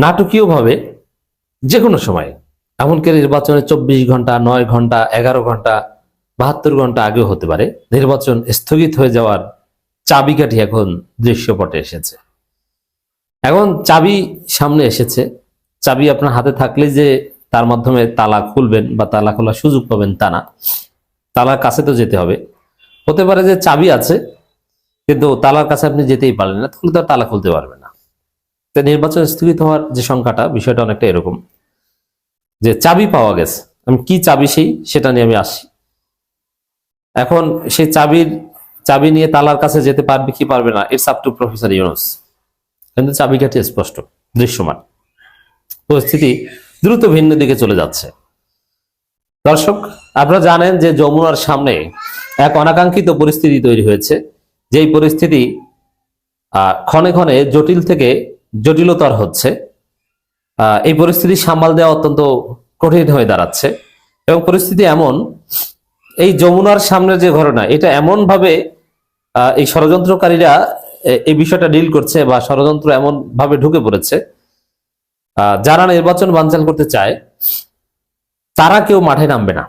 নাটকীয়ভাবে যে কোনো সময়, এমনকি নির্বাচনে 24 ঘন্টা, 9 ঘন্টা, 11 ঘন্টা, 72 ঘন্টা আগেও হতে পারে, নির্বাচন স্থগিত হয়ে যাওয়ার চাবিকাঠি এখন দৃশ্যপটে এসেছে। এখন চাবি সামনে এসেছে। চাবি আপনার হাতে থাকলে যে তার মাধ্যমে তালা খুলবেন বা তালা খোলার সুযোগ পাবেন তা না। তালার কাছে তো যেতে হবে। হতে পারে যে চাবি আছে কিন্তু তালার কাছে আপনি যেতেই পারলেন না, তাহলে তো আর তালা খুলতে পারবেন না। তো নির্বাচন স্থগিত হওয়ার যে সংখ্যাটা, বিষয়টা অনেকটা এরকম যে চাবি পাওয়া গেছে, আমি কি চাবি সেটা নিয়ে আমি আসি। এখন সেই চাবি নিয়ে তালার কাছে যেতে পারবে কি পারবে না, it's up to professor Yunus. কিন্তু চাবিকাঠি স্পষ্ট, দৃশ্যমান। পরিস্থিতি দ্রুত ভিন্ন দিকে চলে যাচ্ছে। দর্শক, আপনারা জানেন যে যমুনার সামনে এক অনাকাঙ্ক্ষিত পরিস্থিতি তৈরি হয়েছে, যেই পরিস্থিতি ক্ষণে ক্ষণে জটিল থেকে জটিলতর হচ্ছে। এই পরিস্থিতি সামাল দেওয়া অত্যন্ত কঠিন হয়ে দাঁড়াচ্ছে এবং পরিস্থিতি এমন, এই যমুনার সামনের যে ঘটনা, এটা এমন ভাবে এই ষড়যন্ত্রকারীরা এই বিষয়টা ডিল করছে বা ষড়যন্ত্র এমন ভাবে ঢুকে পড়েছে, যারা নির্বাচন বানচাল করতে চায় তারা কেউ মাঠে নামবে না,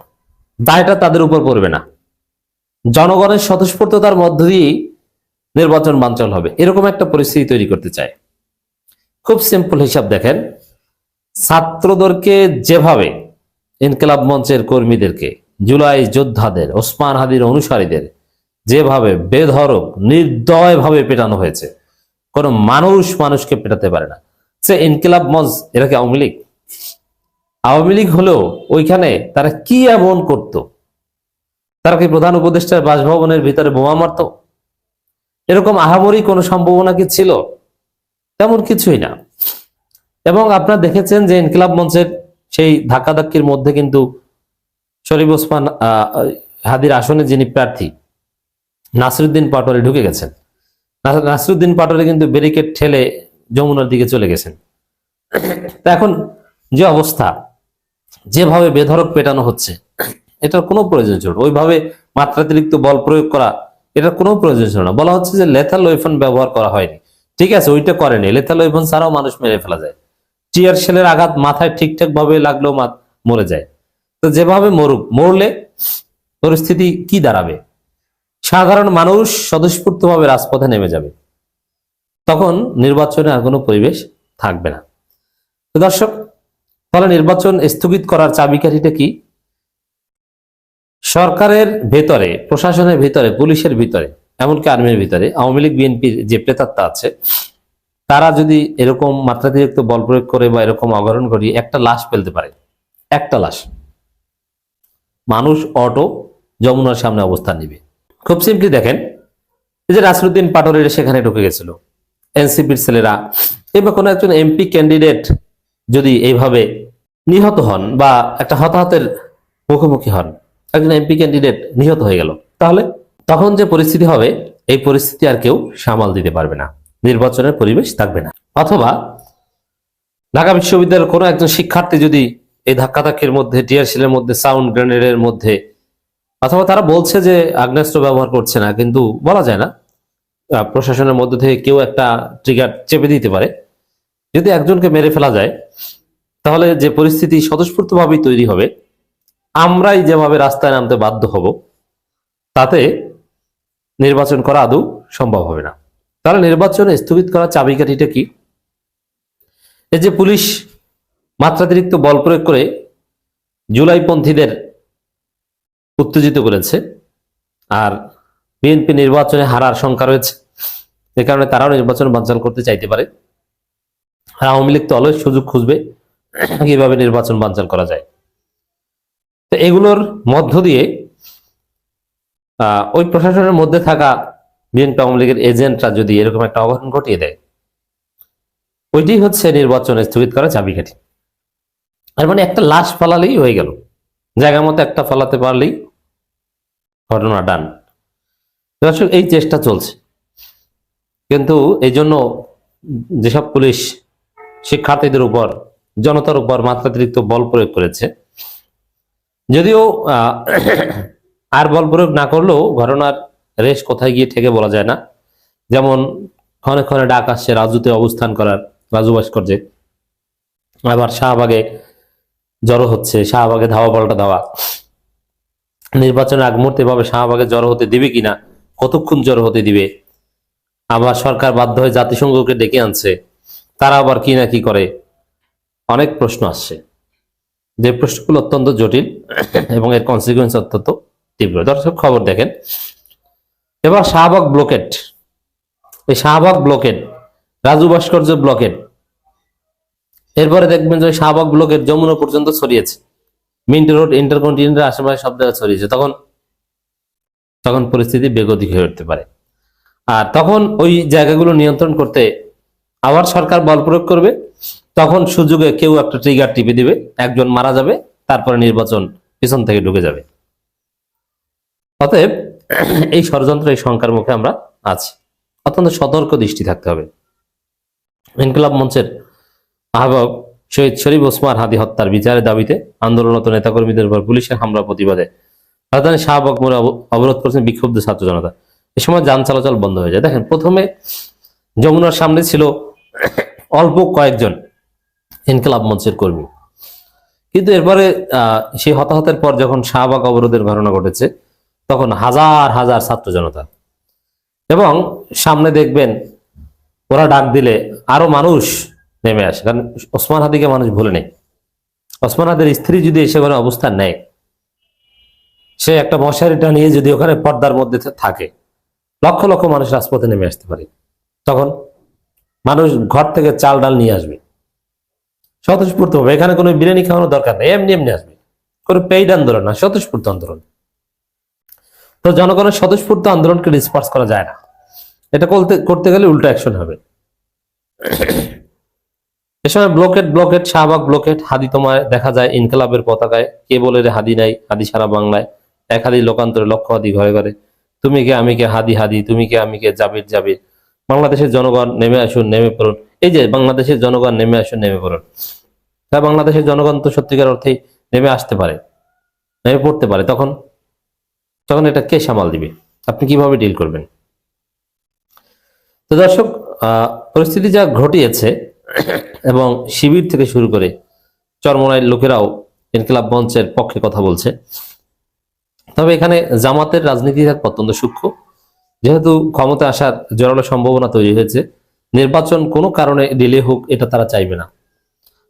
দায়টা তাদের উপর পড়বে না। জনগণের স্বতঃস্ফূর্ততার মধ্য দিয়েই নির্বাচন বানচাল হবে, এরকম একটা পরিস্থিতি তৈরি করতে চায়। খুব সিম্পল হিসাব দেখেন, ছাত্রদেরকে যেভাবে, ইনকিলাব মঞ্চের কর্মীদেরকে, জুলাই যোদ্ধাদের, ওসমান হাদির অনুসারীদের যেভাবে বেধড়ক নির্দয়ভাবে পেটানো হয়েছে, কোন মানুষকে পেটাতে পারে না। সে ইনকিলাব মঞ্চ, এরা কি আওয়ামী লীগ? আওয়ামী লীগ হলেও ওইখানে তারা কি এমন করত? তারা কি প্রধান উপদেষ্টার বাসভবনের ভিতরে বোমা মারত? এরকম আহামরি কোনো সম্ভাবনা কি ছিল? তেমন কিছুই না। এবং আপনারা দেখেছেন যে ইনকিলাব মঞ্চের সেই ধাক্কাধাক্কির মধ্যে কিন্তু শরীফ ওসমান হাদির আসনে যিনি প্রার্থী নাসিরউদ্দিন পাটোয়ারি ঢুকে গেছেন। নাসিরউদ্দিন পাটোয়ারি কিন্তু ব্যারিকেড ঠেলে যমুনার দিকে চলে গেছেন। এখন যে অবস্থা, যেভাবে বেধড়ক পেটানো হচ্ছে, এটার কোনো প্রয়োজন ছিল না। ওইভাবে মাত্রাতিরিক্ত বল প্রয়োগ করা, এটার কোনো প্রয়োজন ছিল না। বলা হচ্ছে যে লেথাল ওয়েপন ব্যবহার করা হয়নি। ঠিক আছে, ওইটা করেনি। লেথাল ওয়েপন ছাড়াও মানুষ মেরে ফেলা যায়। টিয়ার শেলের আঘাত মাথায় ঠিকঠাক ভাবে লাগলেও মরে যায়। তো যেভাবে মরলে পরিস্থিতি কি দাঁড়াবে? সাধারণ মানুষ স্বতঃস্ফূর্তভাবে রাজপথে নেমে যাবে, তখন নির্বাচনে আর কোনো পরিবেশ থাকবে না। তো দর্শক, ফলে নির্বাচন স্থগিত করার চাবিকাঠিটা কি? সরকারের ভেতরে, প্রশাসনের ভিতরে, পুলিশের ভিতরে, এমনকি আর্মির ভিতরে আওয়ামী লীগ বিএনপির যে প্রেতাত্মা আছে, তারা যদি এরকম মাত্রাতিরিক্ত বল প্রয়োগ করে বা এরকম অঘটন ঘটিয়ে একটা লাশ ফেলতে পারে, একটা লাশ, মানুষ অটো যমুনার সামনে অবস্থান নিবে। খুব সিম্পলি দেখেন, এই যে নাসিরউদ্দিন পাটোয়ারি সেখানে ঢুকে গেছিল, এনসিপির ছেলেরা, এবার কোনো একজন এমপি ক্যান্ডিডেট যদি এইভাবে নিহত হন বা একটা হতাহতের মুখোমুখি হন, একজন এমপি ক্যান্ডিডেট নিহত হয়ে গেল, তাহলে তখন যে পরিস্থিতি হবে, এই পরিস্থিতি আর কেউ সামাল দিতে পারবে না, নির্বাচনের পরিবেশ থাকবে না। অথবা ঢাকা বিশ্ববিদ্যালয়ের কোনো একজন শিক্ষার্থী যদি এই ধাক্কাধাক্কির মধ্যে, টিয়ার শেলের মধ্যে, সাউন্ড গ্রেনেডের মধ্যে, অথবা তারা বলছে যে আগ্নেয়াস্ত্র ব্যবহার করছে না, কিন্তু বলা যায় না, প্রশাসনের মধ্যে থেকে কেউ একটা ট্রিগার চেপে দিতে পারে, যদি একজনকে মেরে ফেলা যায়, তাহলে যে পরিস্থিতি স্বতঃস্ফূর্তভাবেই তৈরি হবে, আমরাই যেভাবে রাস্তায় নামতে বাধ্য হব, তাতে নির্বাচন করা আদৌ সম্ভব হবে না। তাহলে নির্বাচন স্থগিত করার চাবিকাঠিটা কি? এই যে পুলিশ মাত্রাতিরিক্ত বল প্রয়োগ করে জুলাইপন্থীদের উত্তেজিত করেছে, আর বিএনপি নির্বাচনে হারার শঙ্কা রয়েছে, এ কারণে তারাও নির্বাচন বানচাল করতে চাইতে পারে। আর আওয়ামী লীগ তো অলওয়েজ সুযোগ খুঁজবে কিভাবে নির্বাচন বানচাল করা যায়। তো এগুলোর মধ্য দিয়ে ওই প্রশাসনের মধ্যে থাকা বিএনপি আওয়ামী লীগের এজেন্টরা যদি এরকম একটা অঘটন ঘটিয়ে দেয়, ওইটি হচ্ছে নির্বাচন স্থগিত করা চাবিকাঠি। আর মানে একটা লাশ ফালালেই হয়ে গেল, জায়গা মতো একটা ফালাতে পারলেই ঘটনা ডান। দর্শক, এই চেষ্টা চলছে, কিন্তু এই জন্য যেসব পুলিশ শিক্ষার্থীদের উপর, জনতার উপর মাত্রাতিরিক্ত বল প্রয়োগ করেছে, যদিও আর বল প্রয়োগ না করলেও ঘটনার রেশ কোথায় গিয়ে ঠেকে বলা যায় না। যেমন ক্ষণে ক্ষণে ডাক আসছে রাজুতে অবস্থান করার, রাজু ভাস্কর্যে, আবার শাহবাগে জড়ো হচ্ছে, শাহবাগে ধাওয়া পাল্টা ধাওয়া। নির্বাচনের আগ মুহূর্তে ভাবে শাহবাগে জড়ো হতে দিবে কিনা, কতক্ষণ জড়ো হতে দিবে। আবার সরকার বাধ্য হয়ে জাতিসংঘকে ডেকে আনছে, তারা আবার কি না কি করে। অনেক প্রশ্ন আসছে, যে প্রশ্নগুলো অত্যন্ত জটিল এবং এর কনসিকুয়েন্স অত্যন্ত তীব্র। দর্শক খবর দেখেন, এবার শাহবাগ ব্লকেড, এই শাহবাগ ব্লকেড, রাজু ভাস্কর্য ব্লকেড, এরপরে দেখবেন যে শাহবাগ ব্লকের যমুনা পর্যন্ত ছড়িয়েছে, মিন্টো রোড, ইন্টারকন্টিনেন্টাল আশেপাশে সব জায়গায় ছড়িয়েছে। তখন তখন পরিস্থিতি বেগতিক হয়ে উঠতে পারে। আর তখন ওই জায়গাগুলো নিয়ন্ত্রণ করতে আবার সরকার বল প্রয়োগ করবে। তখন সুযোগে কেউ একটা ট্রিগার টিপে দিবে, একজন মারা যাবে, তারপরে নির্বাচন পিছন থেকে ঢুকে যাবে। অতএব এই ষড়যন্ত্র, এই শঙ্কার মুখে আমরা আছি, অত্যন্ত সতর্ক দৃষ্টি থাকতে হবে। ইনকিলাব মঞ্চের আহ্বায়ক শহীদ শরীফ ওসমান হাদি হত্যার বিচারের দাবিতে আন্দোলনরত নেতাকর্মীদের উপর পুলিশের হামলা প্রতিবাদে রাজধানী শাহবাগ মোড়ে অবরোধ করেছেন বিক্ষুব্ধ ছাত্র জনতা। এ সময় যান চলাচল বন্ধ হয়ে যায়। দেখেন, প্রথমে যমুনার সামনে ছিল অল্প কয়েকজন ইনকিলাব মঞ্চের কর্মী, কিন্তু এরপরে সেই হতাহতের পর যখন শাহবাগ অবরোধের ঘটনা ঘটেছে, তখন হাজার হাজার ছাত্র জনতা, এবং সামনে দেখবেন ওরা ডাক দিলে আরো মানুষ নেমে আসে। কারণ ওসমান হাদিকে মানুষ ভুলে নেই। ওসমান হাদির স্ত্রী যদি এসে ওখানে অবস্থান নেয়, সে একটা মশারিটা নিয়ে যদি ওখানে পর্দার মধ্যে থাকে, লক্ষ লক্ষ মানুষ রাজপথে নেমে আসতে পারে। তখন মানুষ ঘর থেকে চাল ডাল নিয়ে আসবে স্বতঃস্ফূর্ত হবে। এখানে কোনো বিরিয়ানি খাওয়ানোর দরকার নেই, এমনি এমনি আসবে। কোনো পেইড আন্দোলন না, স্বতঃস্ফূর্ত আন্দোলন। তো জনগণের স্বতঃস্ফূর্ত আন্দোলনকে ডিসপার্স করা যায় না, এটা করতে গেলে উল্টো অ্যাকশন হবে। এ সময় ব্লকেট শাহবাগ ব্লকেট, হাদি তোমায় দেখা যায় ইনকিলাবের পতাকায়, কে বলে রে হাদি নাই, হাদি সারা বাংলায়, এক হাদি লোকান্তরে লক্ষ হাদি ঘরে ঘরে, তুমি কে আমি কে হাদি হাদি, তুমি কে আমি কে জাবির জাবির, বাংলাদেশের জনগণ নেমে আসুন নেমে পড়ুন। এই যে বাংলাদেশের জনগণ নেমে আসুন নেমে পড়ুন, তা বাংলাদেশের জনগণ তো সত্যিকার অর্থেই নেমে আসতে পারে, নেমে পড়তে পারে। তখন তখন এটা কে সামাল দিবে, আপনি কিভাবে ডিল করবেন? তো দর্শক, পরিস্থিতি যা ঘটিয়েছে, এবং শিবির থেকে শুরু করে চরমোনাইয়ের লোকেরাও ইনকিলাব মঞ্চের পক্ষে কথা বলছে। তবে এখানে জামাতের রাজনীতি থাকবে অত্যন্ত সূক্ষ্ম, যেহেতু ক্ষমতা আসার জোরালো সম্ভাবনা তৈরি হয়েছে। নির্বাচন কোনো কারণে ডিলে হোক, এটা তারা চাইবে না।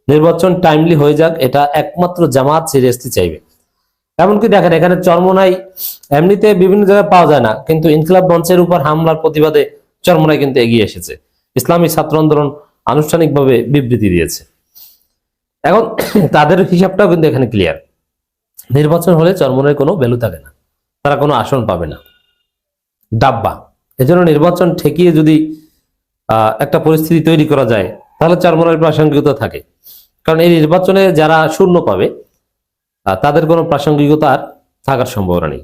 নির্বাচন টাইমলি হয়ে যাক, এটা একমাত্র জামাত সিরিয়াসলি চাইবে। এমনকি দেখেন, এখানে চরমোনাই এমনিতে বিভিন্ন জায়গায় পাওয়া যায় না, কিন্তু ইনকিলাব মঞ্চের উপর হামলার প্রতিবাদে চরমোনাই কিন্তু এগিয়ে এসেছে। ইসলামী ছাত্র আন্দোলন আনুষ্ঠানিকভাবে বিবৃতি দিয়েছে। এখন তাদের হিসাবটাও কিন্তু এখানে ক্লিয়ার। নির্বাচন হলে চরমোনাইয়ের কোনো ভ্যালু থাকে না, তারা কোনো আসন পাবে না, ডাব্বা। এজন্য নির্বাচন ঠেকিয়ে যদি একটা পরিস্থিতি তৈরি করা যায়, তাহলে চরমোনাইয়ের প্রাসঙ্গিকতা থাকে। কারণ এই নির্বাচনে যারা শূন্য পাবে, তাদের কোনো প্রাসঙ্গিকতা আর থাকার সম্ভাবনা নেই।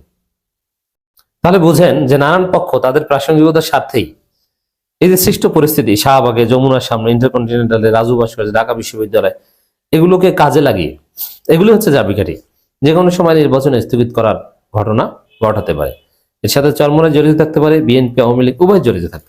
তাহলে বুঝেন যে নানান পক্ষ তাদের প্রাসঙ্গিকতার স্বার্থেই এই যে সৃষ্ট পরিস্থিতি, শাহবাগে, যমুনার সামনে, ইন্টারকন্টিনেন্টালে, রাজু ভাস্কর্য, ঢাকা বিশ্ববিদ্যালয়, এগুলোকে কাজে লাগিয়ে এগুলো হচ্ছে চাবিকাঠি। যে কোনো সময় নির্বাচন স্থগিত করার ঘটনা ঘটাতে পারে। এর সাথে চরমোনাই জড়িত থাকতে পারে, বিএনপি, আওয়ামী লীগ উভয় জড়িত থাকতে পারে।